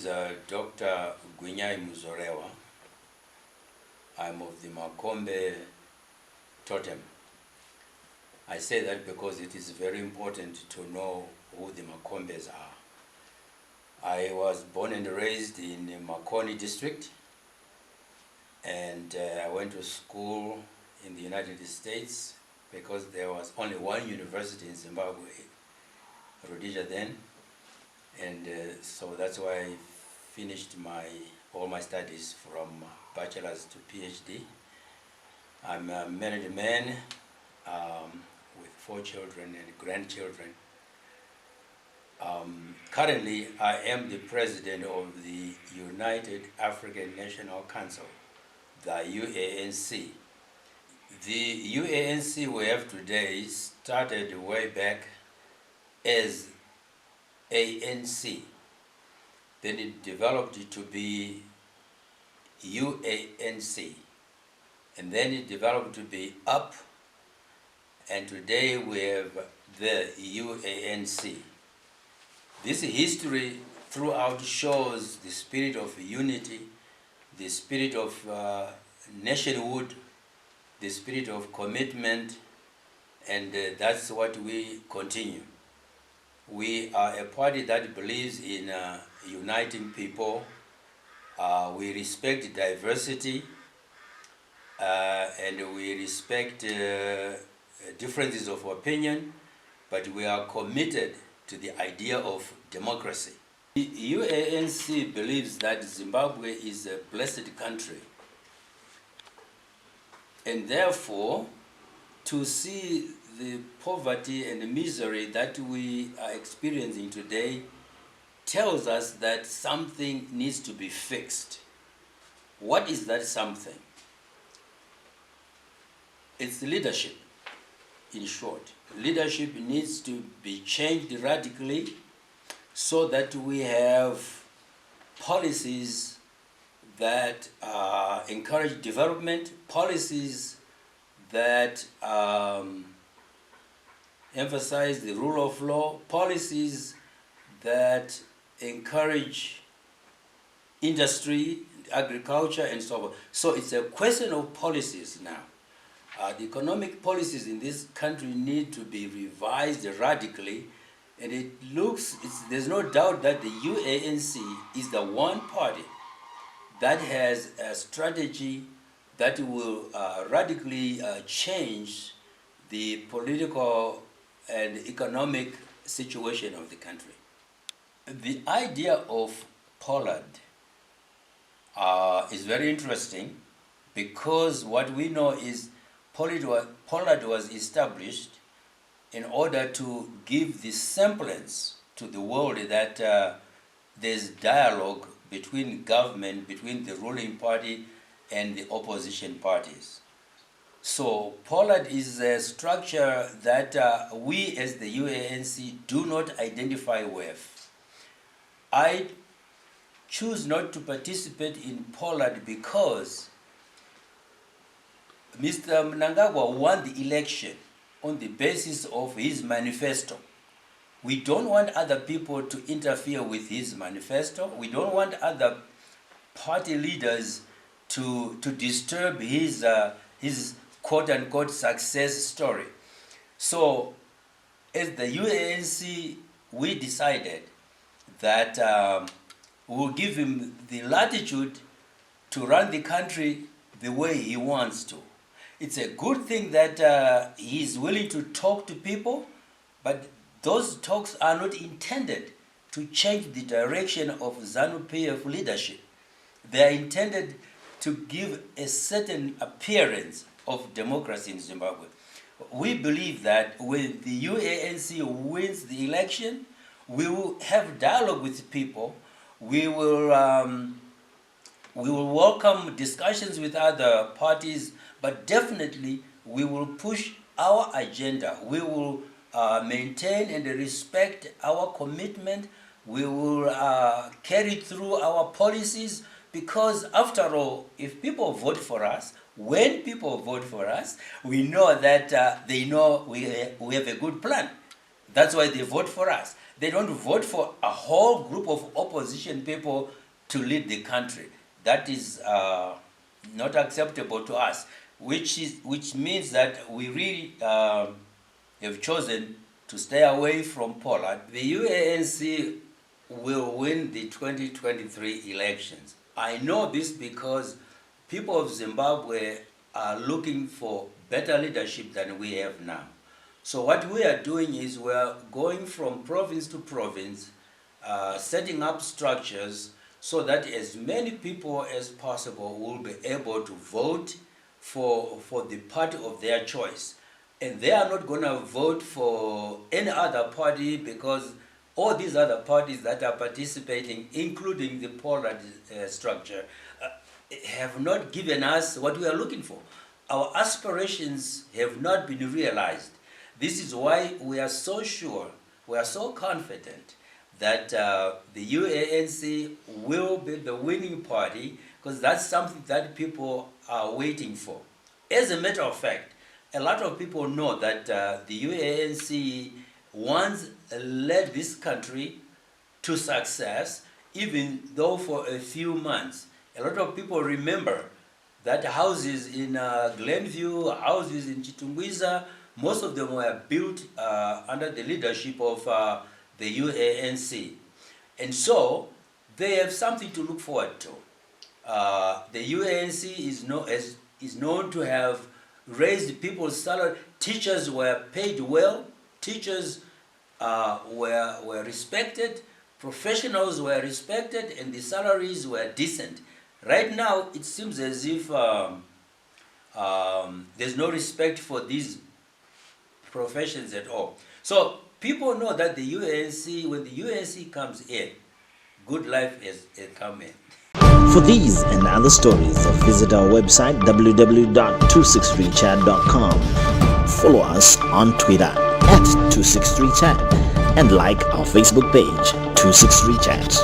is Dr. G Muzorewa. I'm of the Makombe totem. I say that because it is very important to know who the Makombes are. I was born and raised in the Makoni district, and I went to school in the United States because there was only one university in Zimbabwe, Rhodesia then, and so that's why I finished all my studies from bachelor's to PhD. I'm a married man with 4 children and grandchildren. Currently, I am the president of the United African National Council, the UANC. The UANC we have today started way back as ANC. Then it developed to be UANC. And then it developed to be UP. And today we have the UANC. This history throughout shows the spirit of unity, the spirit of nationhood, the spirit of commitment, and that's what we continue. We are a party that believes in uniting people. We respect diversity, and we respect differences of opinion, but we are committed to the idea of democracy. The UANC believes that Zimbabwe is a blessed country, and therefore to see the poverty and the misery that we are experiencing today tells us that something needs to be fixed. What is that something? It's leadership, in short. Leadership needs to be changed radically so that we have policies that encourage development, policies that emphasize the rule of law, policies that encourage industry, agriculture, and so on. So it's a question of policies now. The economic policies in this country need to be revised radically, and there's no doubt that the UANC is the one party that has a strategy that will radically change the political and economic situation of the country. The idea of Pollard is very interesting because what we know is Pollard was established in order to give the semblance to the world that there's dialogue between government, between the ruling party and the opposition parties. So Pollard is a structure that we as the UANC do not identify with. I choose not to participate in Pollard because Mr. Mnangagwa won the election on the basis of his manifesto. We don't want other people to interfere with his manifesto. We don't want other party leaders to disturb his quote-unquote success story. So as the UANC, we decided that we'll give him the latitude to run the country the way he wants to. It's a good thing that he's willing to talk to people, but those talks are not intended to change the direction of Zanu-PF leadership. They are intended to give a certain appearance of democracy in Zimbabwe. We believe that when the UANC wins the election, we will have dialogue with people. We will welcome discussions with other parties, but definitely we will push our agenda. We will maintain and respect our commitment. We will carry through our policies because, after all, if people vote for us, when people vote for us, we know that they know we have a good plan. That's why they vote for us. They don't vote for a whole group of opposition people to lead the country. That is not acceptable to us, which means that we really have chosen to stay away from Poland. The UANC will win the 2023 elections. I know this because people of Zimbabwe are looking for better leadership than we have now. So what we are doing is we are going from province to province, setting up structures so that as many people as possible will be able to vote for the party of their choice. And they are not going to vote for any other party because all these other parties that are participating, including the Poland structure, have not given us what we are looking for. Our aspirations have not been realized. This is why we are so sure, we are so confident that the UANC will be the winning party, because that's something that people are waiting for. As a matter of fact, a lot of people know that the UANC once led this country to success, even though for a few months. A lot of people remember that houses in Glenview, houses in Chitungwiza, most of them were built under the leadership of the UANC. And so they have something to look forward to. The UANC is known to have raised people's salary. Teachers were paid well. Teachers were respected. Professionals were respected, and the salaries were decent. Right now, it seems as if there's no respect for these professions at all. So people know that the UANC, when the UANC comes in, good life has come in. For these and other stories, visit our website www.263chat.com. Follow us on Twitter @263chat and like our Facebook page 263chat.